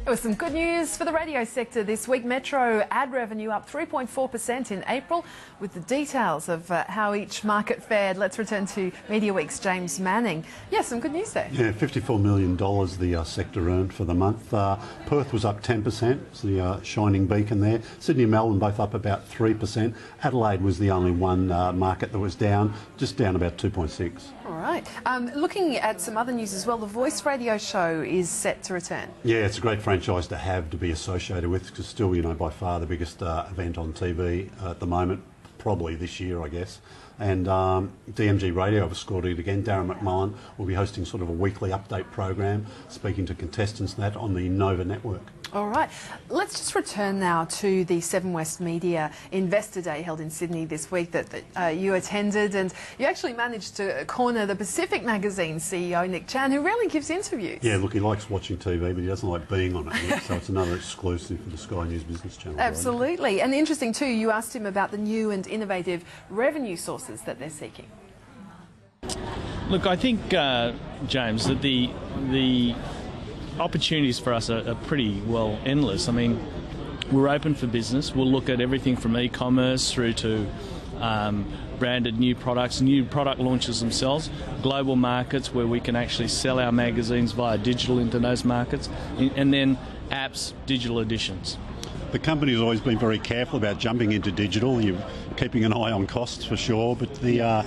There was some good news for the radio sector this week. Metro ad revenue up 3.4% in April. With the details of how each market fared, let's return to Mediaweek's James Manning. Yeah, some good news there. Yeah, $54 million the sector earned for the month. Perth was up 10%, it's the shining beacon there. Sydney and Melbourne both up about 3%. Adelaide was the only one market that was down, just down about 2.6%. All right. Looking at some other news as well, the Voice radio show is set to return. Yeah, it's a great franchise to have, to be associated with, because still, you know, by far the biggest event on TV at the moment, probably this year, I guess. And DMG Radio have scored it again. Darren McMullen will be hosting sort of a weekly update program, speaking to contestants and that on the Nova network. All right. Let's just return now to the Seven West Media Investor Day held in Sydney this week that you attended, and you actually managed to corner the Pacific Magazine CEO, Nick Chan, who rarely gives interviews. Yeah, look, he likes watching TV, but he doesn't like being on it yet, so it's another exclusive for the Sky News Business Channel. Absolutely. Right? And interesting too, you asked him about the new and innovative revenue sources that they're seeking. Look, I think, James, that the opportunities for us are pretty well endless. I mean, we're open for business. We'll look at everything from e-commerce through to branded new products, new product launches themselves, global markets where we can actually sell our magazines via digital into those markets, and then apps, digital editions. The company has always been very careful about jumping into digital. You're keeping an eye on costs for sure, but the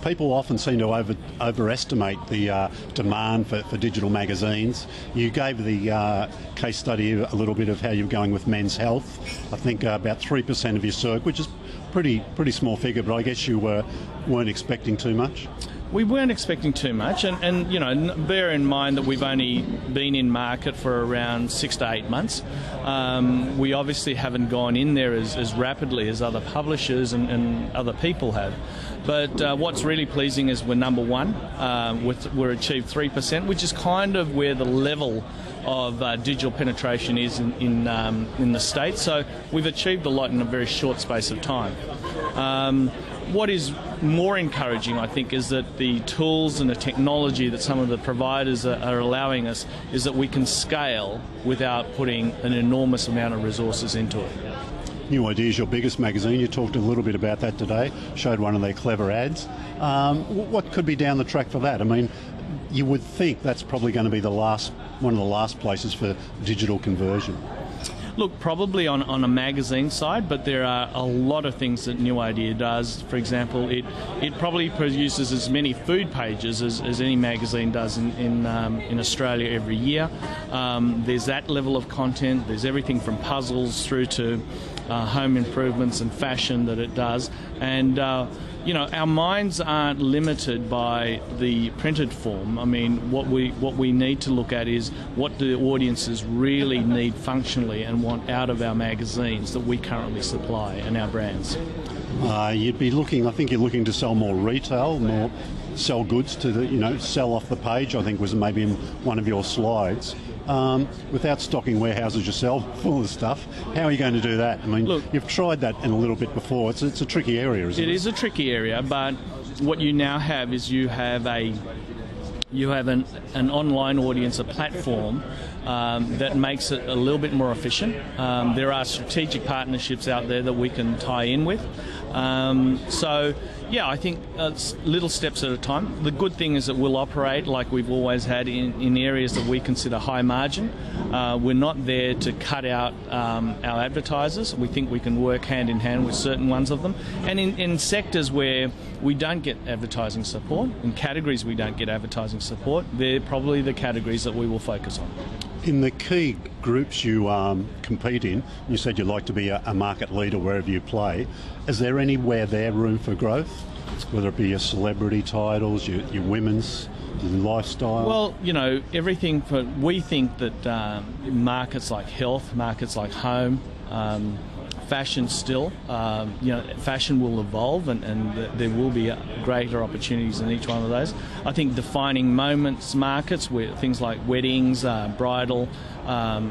people often seem to overestimate the demand for digital magazines. You gave the case study a little bit of how you're going with men's health. I think about 3% of your circ, which is pretty small figure, but I guess you weren't expecting too much. We weren't expecting too much, and you know, bear in mind that we've only been in market for around 6 to 8 months. We obviously haven't gone in there as rapidly as other publishers and other people have. But what's really pleasing is we're number one. We're achieved 3%, which is kind of where the level of digital penetration is in the States. So we've achieved a lot in a very short space of time. What is more encouraging, I think, is that the tools and the technology that some of the providers are allowing us is that we can scale without putting an enormous amount of resources into it. New Ideas, your biggest magazine. You talked a little bit about that today, showed one of their clever ads. What could be down the track for that? I mean, you would think that's probably going to be one of the last places for digital conversion. Look, probably on a magazine side, but there are a lot of things that New Idea does. For example, it probably produces as many food pages as any magazine does in Australia every year. There's that level of content. There's everything from puzzles through to home improvements and fashion that it does. And you know, our minds aren't limited by the printed form. I mean, what we need to look at is what do the audiences really need functionally and want out of our magazines that we currently supply and our brands. You'd be looking, I think you're looking to sell more retail, more sell goods to the, you know, sell off the page, I think was maybe in one of your slides. Without stocking warehouses yourself full of stuff, how are you going to do that? I mean, look, you've tried that in a little bit before. It's a tricky area, isn't it? It is a tricky area, but what you now have is you have an online audience, a platform that makes it a little bit more efficient. There are strategic partnerships out there that we can tie in with. So, yeah, I think little steps at a time. The good thing is that we'll operate like we've always had in areas that we consider high margin. We're not there to cut out our advertisers. We think we can work hand in hand with certain ones of them. And in sectors where we don't get advertising support, in categories we don't get advertising support, they're probably the categories that we will focus on. In the key groups you compete in, you said you'd like to be a market leader wherever you play. Is there anywhere there room for growth? Whether it be your celebrity titles, your women's, your lifestyle? Well, you know, everything. We think that markets like health, markets like home, fashion still, you know, fashion will evolve and there will be greater opportunities in each one of those. I think defining moments markets where things like weddings, bridal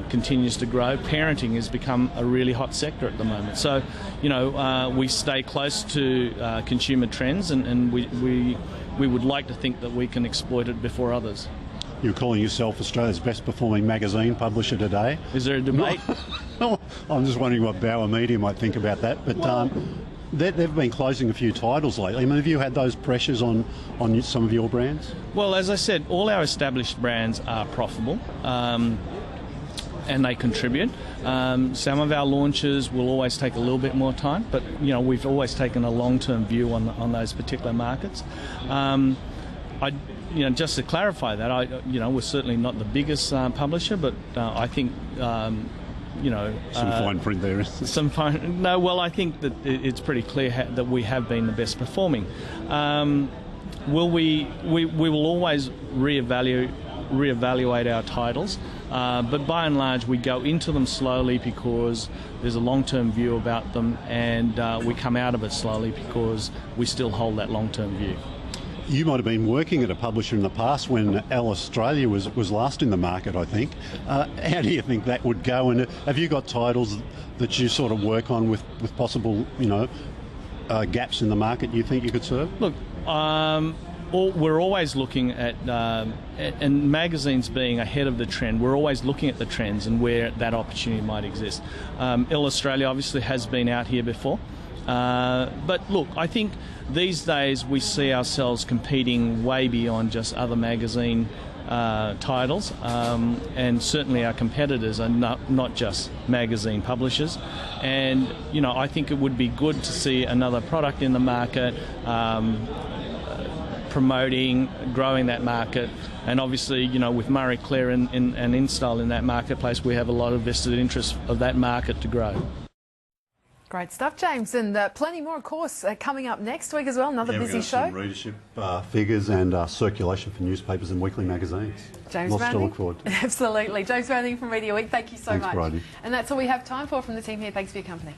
continues to grow. Parenting has become a really hot sector at the moment. So, you know, we stay close to consumer trends and we would like to think that we can exploit it before others. you're calling yourself Australia's best performing magazine publisher today. Is there a debate? I'm just wondering what Bauer Media might think about that. But they've been closing a few titles lately. I mean, have you had those pressures on some of your brands? Well, as I said, all our established brands are profitable. And they contribute. Some of our launches will always take a little bit more time, but we've always taken a long-term view on those particular markets. Just to clarify that, we're certainly not the biggest publisher, but I think some fine print there. Some fine. No, well, I think that it's pretty clear that we have been the best performing. We will always reevaluate our titles, but by and large we go into them slowly because there's a long-term view about them, and we come out of it slowly because we still hold that long-term view. You might have been working at a publisher in the past when Elle Australia was last in the market, I think. How do you think that would go, and have you got titles that you sort of work on with possible gaps in the market you think you could serve? Look, we're always looking at, and magazines being ahead of the trend, we're always looking at the trends and where that opportunity might exist. Elle Australia obviously has been out here before, but look, I think these days we see ourselves competing way beyond just other magazine titles, and certainly our competitors are not just magazine publishers, and I think it would be good to see another product in the market, promoting, growing that market, and obviously, with Marie Claire and InStyle in that marketplace, we have a lot of vested interest of that market to grow. Great stuff, James, and plenty more, of course, coming up next week as well. Another busy show. Some readership figures and circulation for newspapers and weekly magazines. James Lots Branding. to look forward to. Absolutely. James Branding from Mediaweek, thank you so much. Thanks, Bridie. And that's all we have time for from the team here. Thanks for your company.